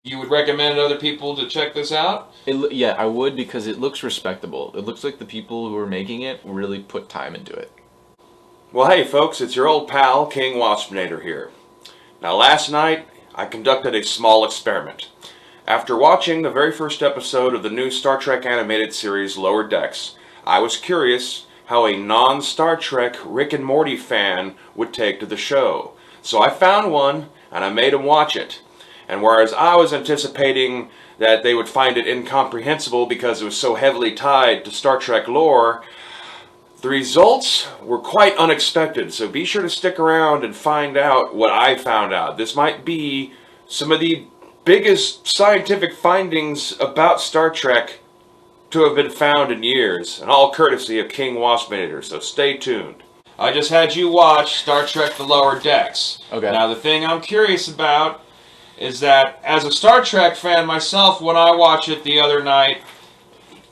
You would recommend other people to check this out? Yeah, I would because it looks respectable. It looks like the people who are making it really put time into it. Well, hey, folks, it's your old pal, King Waspinator here. Now, last night, I conducted a small experiment. After watching the very first episode of the new Star Trek animated series Lower Decks, I was curious how a non Star Trek Rick and Morty fan would take to the show. So I found one and I made him watch it. And whereas I was anticipating that they would find it incomprehensible because it was so heavily tied to Star Trek lore, the results were quite unexpected, so be sure to stick around and find out what I found out. This might be some of the biggest scientific findings about Star Trek to have been found in years, and all courtesy of King Waspinator, so stay tuned. I just had you watch Star Trek The Lower Decks. Okay. Now, the thing I'm curious about is that as a Star Trek fan myself, when I watched it the other night,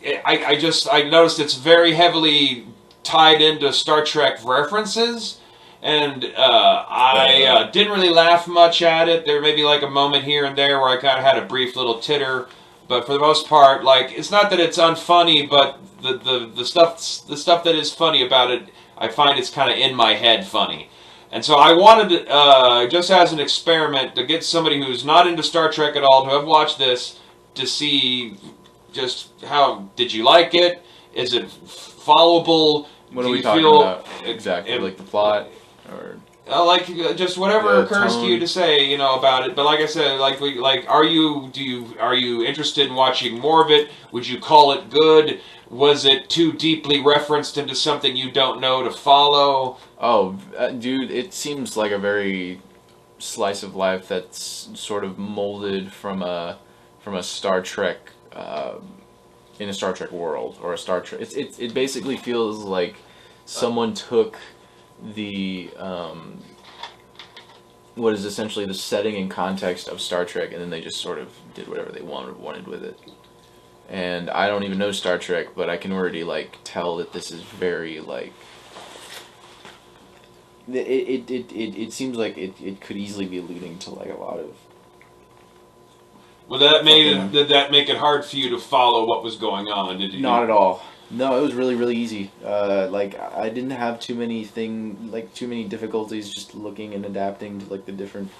I noticed it's very heavily tied into Star Trek references, and I didn't really laugh much at it. There may be like a moment here and there where I kind of had a brief little titter, but for the most part, like it's not that it's unfunny, but the stuff that is funny about it, I find it's kind of in my head funny. And so I wanted, just as an experiment, to get somebody who's not into Star Trek at all to have watched this to see just how did you like it? Is it followable? What Do are we you talking feel about exactly? Like the plot, or just whatever the occurs to you tone? to say, about it. But like I said, are you interested in watching more of it? Would you call it good? Was it too deeply referenced into something you don't know to follow? Oh, dude, it seems like a very slice of life that's sort of molded from a Star Trek in a Star Trek world or a Star Trek. It basically feels like someone took the what is essentially the setting and context of Star Trek, and then they just sort of did whatever they wanted with it. And I don't even know Star Trek, but I can already like tell that this is very like it seems like it could easily be alluding to like a lot of Well, that fucking. did that make it hard for you to follow what was going on? Did Not you? at all. No, it was really easy. Like I didn't have too many difficulties just looking and adapting to like the different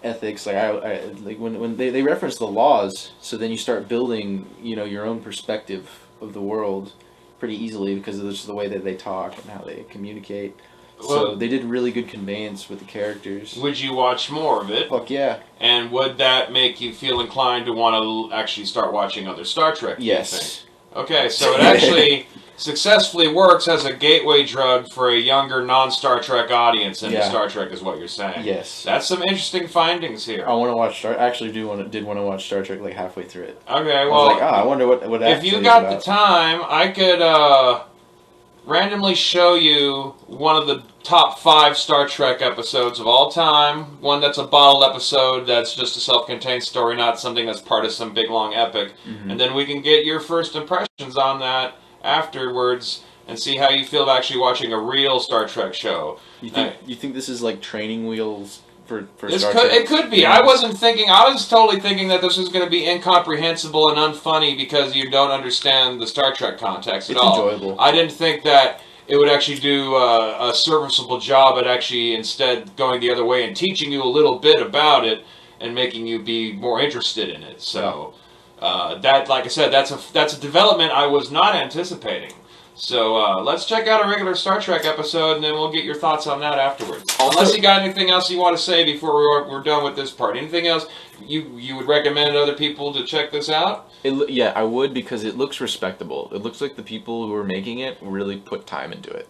ethics. Like I like when they reference the laws, so then you start building your own perspective of the world pretty easily because of just the way that they talk and how they communicate. So Well, they did really good conveyance with the characters. would you watch more of it? Fuck yeah. And would that make you feel inclined to want to actually start watching other Star Trek? Do you think? Yes. Okay, so it actually successfully works as a gateway drug for a younger non-Star Trek audience into Yeah. Star Trek, is what you're saying. Yes. That's some interesting findings here. I want to watch Star. Actually, did want to watch Star Trek like halfway through it. Okay, I was well, like, I wonder what if actually you is got the about. time, I could randomly show you one of the top 5 Star Trek episodes of all time. One that's a bottle episode that's just a self-contained story, not something that's part of some big long epic. Hmm. And then we can get your first impressions on that afterwards and see how you feel about actually watching a real Star Trek show. You think this is like training wheels for This Star could Trek? it could be. I wasn't thinking. I was totally thinking that this was going to be incomprehensible and unfunny because you don't understand the Star Trek context at It's all. enjoyable. I didn't think that it would actually do a serviceable job at actually instead going the other way and teaching you a little bit about it and making you be more interested in it. So that, like I said, that's a development I was not anticipating. So let's check out a regular Star Trek episode, and then we'll get your thoughts on that afterwards. Also- Unless you got anything else you want to say before we're done with this part. Anything else you would recommend other people to check this out? Yeah, I would because it looks respectable. It looks like the people who are making it really put time into it.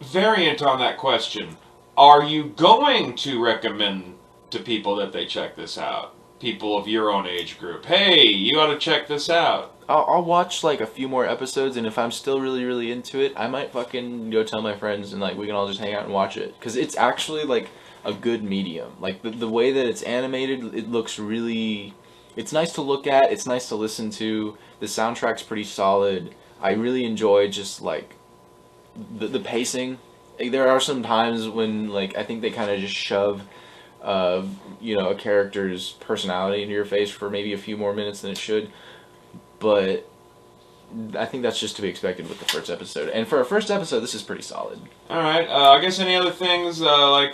Variant on that question. Are you going to recommend to people that they check this out? People of your own age group. Hey, you ought to check this out. I'll watch like a few more episodes, and if I'm still really into it, I might fucking go tell my friends, and like we can all just hang out and watch it because it's actually like a good medium. Like the way that it's animated, it looks really. It's nice to look at. It's nice to listen to. The soundtrack's pretty solid. I really enjoy just like the pacing. Like, there are some times when like I think they kind of just shove a character's personality into your face for maybe a few more minutes than it should. But I think that's just to be expected with the first episode. And for a first episode, this is pretty solid. All right. I guess any other things you like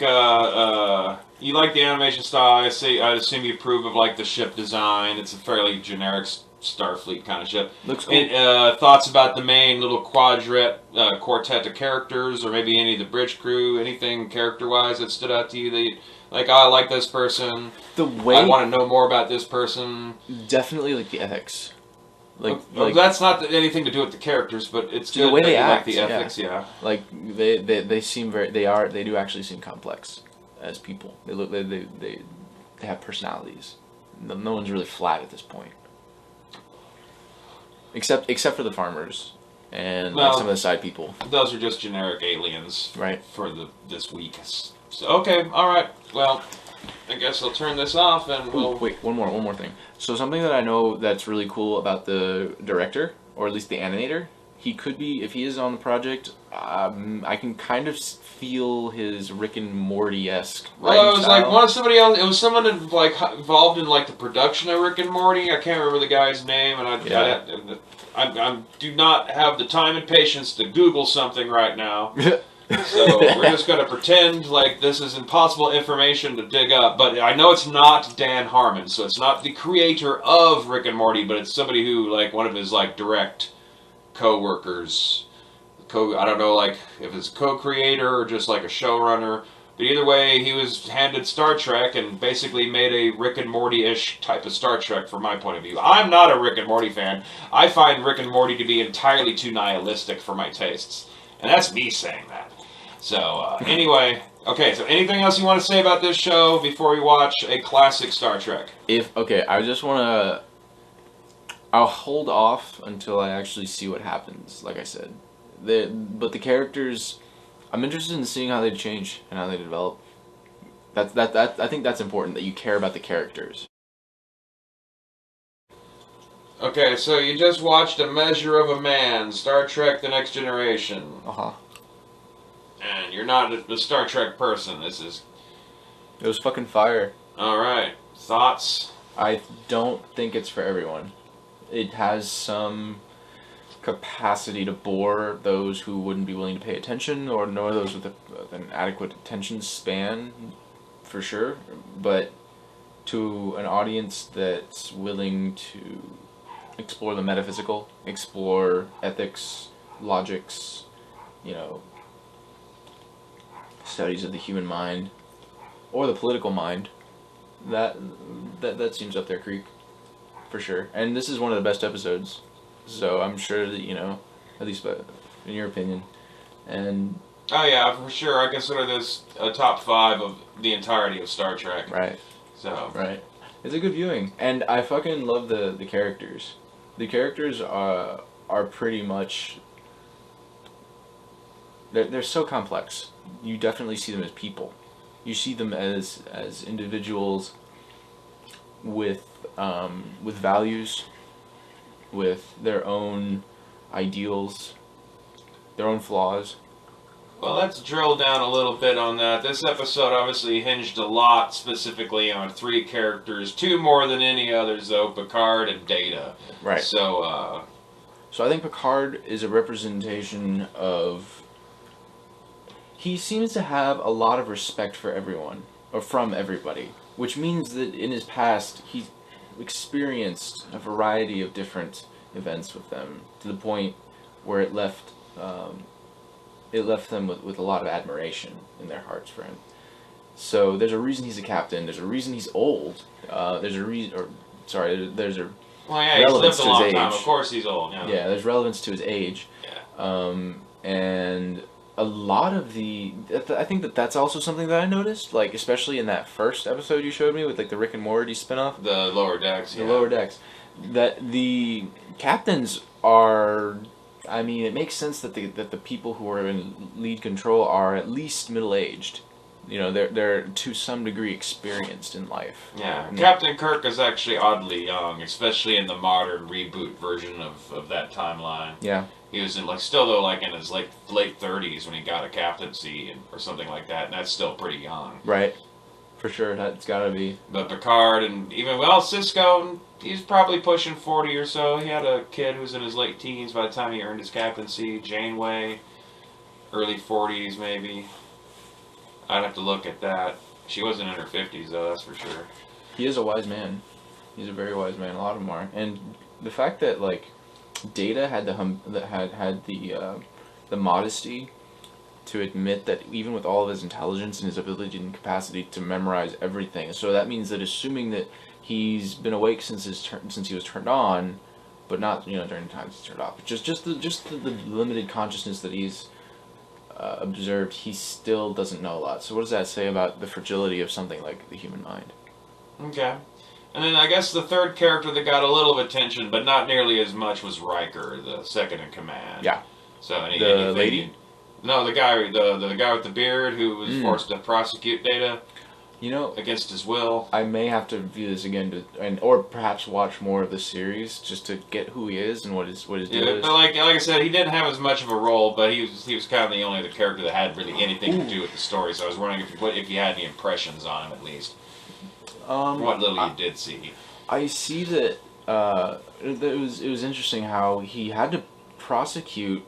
the animation style? I assume you approve of like the ship design. It's a fairly generic Starfleet kind of ship. Looks cool. And, thoughts about the main little quartet of characters, or maybe any of the bridge crew? Anything character-wise that stood out to you that like, I like this person. The way I want to know more about this person. Definitely like the ethics. Well, that's not anything to do with the characters, but it's the good way that they you act, like the ethics. Yeah. Like they seem they do actually seem complex as people. They have personalities. No one's really flat at this point. Except for the farmers and like some of the side people. Those are just generic aliens, right? For this week. So okay, all right. Well, I guess I'll turn this off and we'll wait. One more thing. So something that I know that's really cool about the director, or at least the animator, he could be, if he is on the project, I can kind of feel his Rick and Morty-esque writing Well, it was style. like somebody else. It was someone involved in like the production of Rick and Morty. I can't remember the guy's name, and I do not have the time and patience to Google something right now. So we're just going to pretend like this is impossible information to dig up. But I know it's not Dan Harmon, so it's not the creator of Rick and Morty, but it's somebody who, like, one of his like direct co-workers. I don't know, like, if it's a co-creator or just like a showrunner. But either way, he was handed Star Trek and basically made a Rick and Morty-ish type of Star Trek from my point of view. I'm not a Rick and Morty fan. I find Rick and Morty to be entirely too nihilistic for my tastes. And that's me saying that. So, anyway, okay, so anything else you want to say about this show before we watch a classic Star Trek? I just want to... I'll hold off until I actually see what happens, like I said. But the characters... I'm interested in seeing how they change and how they develop. I think that's important, that you care about the characters. Okay, so you just watched A Measure of a Man, Star Trek The Next Generation. Uh-huh. And you're not a Star Trek person. It was fucking fire. Alright. Thoughts? I don't think it's for everyone. It has some capacity to bore those who wouldn't be willing to pay attention, nor those with an adequate attention span, for sure. But to an audience that's willing to explore the metaphysical, explore ethics, logics, studies of the human mind, or the political mind, that seems up their creek, for sure. And this is one of the best episodes, so I'm sure that, at least in your opinion. And oh yeah, for sure. I consider this a top 5 of the entirety of Star Trek. Right. So. Right. It's a good viewing, and I fucking love the characters. The characters are pretty much... They're so complex. You definitely see them as people. You see them as individuals with values, with their own ideals, their own flaws. Well, let's drill down a little bit on that. This episode obviously hinged a lot specifically on 3 characters, 2 more than any others though, Picard and Data. Right. So I think Picard is a representation of... He seems to have a lot of respect for everyone, or from everybody, which means that in his past he's experienced a variety of different events with them, to the point where it left them with a lot of admiration in their hearts for him. So there's a reason he's a captain. There's a reason he's old. There's a relevance he's lived to a long his time. age. Of course he's old. Yeah, there's relevance to his age. Yeah. And a lot of I think that's also something that I noticed, like especially in that first episode you showed me with like the Rick and Morty spinoff. The Lower Decks. The Lower Decks. That the captains are... I mean, it makes sense that the people who are in lead control are at least middle-aged. They're to some degree experienced in life. Yeah, Captain Kirk is actually oddly young, especially in the modern reboot version of that timeline. Yeah. He was in in his late 30s when he got a captaincy or something like that, and that's still pretty young. Right. For sure, that's gotta be. But Picard and even, well, Cisco, he's probably pushing 40 or so. He had a kid who was in his late teens by the time he earned his captaincy. Janeway, early 40s maybe. I'd have to look at that. She wasn't in her 50s though, that's for sure. He is a wise man. He's a very wise man. A lot of them are. And the fact that like Data had the modesty to admit that even with all of his intelligence and his ability and capacity to memorize everything, so that means that assuming that he's been awake since he was turned on, but not during the times he's turned off, just the limited consciousness that he's observed, he still doesn't know a lot. So what does that say about the fragility of something like the human mind? Okay. And then I guess the third character that got a little of attention, but not nearly as much, was Riker, the second in command. Yeah. So The lady? No, the guy with the beard who was forced to prosecute Data against his will. I may have to view this again or perhaps watch more of the series just to get who he is and what his deal is. But like I said, he didn't have as much of a role, but he was kind of the only other character that had really anything to do with the story. So I was wondering if you had any impressions on him at least. What little you did see. I see that it was interesting how he had to prosecute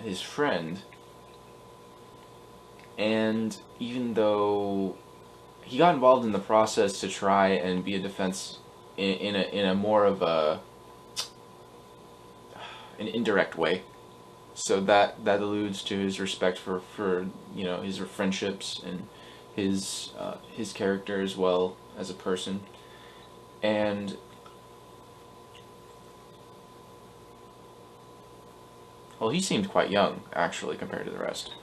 his friend, and even though he got involved in the process to try and be a defense in a more of an indirect way, so that alludes to his respect for his friendships and his character as well as a person. And well, he seemed quite young, actually, compared to the rest.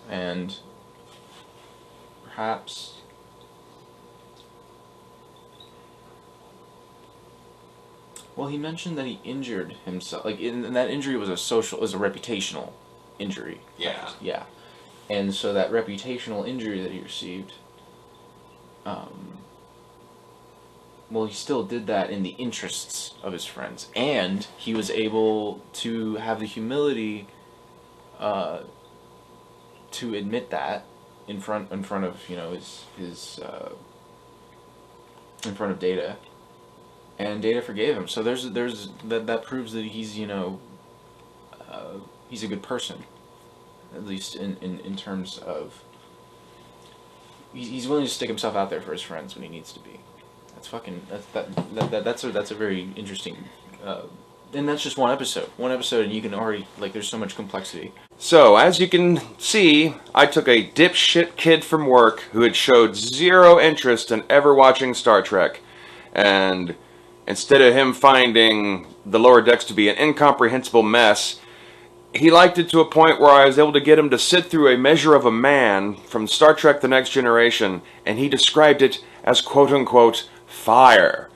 And perhaps well, he mentioned that he injured himself. Like, and that injury was a reputational injury. Yeah. Yeah. And so that reputational injury that he received, well, he still did that in the interests of his friends, and he was able to have the humility to admit that in front of his in front of Data, and Data forgave him. So there's that proves that he's he's a good person, at least in terms of he's willing to stick himself out there for his friends when he needs to be. That's a very interesting, and that's just one episode, and you can already, like, there's so much complexity. So, as you can see, I took a dipshit kid from work who had showed zero interest in ever watching Star Trek, and instead of him finding the lower decks to be an incomprehensible mess, he liked it to a point where I was able to get him to sit through A Measure of a Man from Star Trek The Next Generation, and he described it as quote-unquote fire.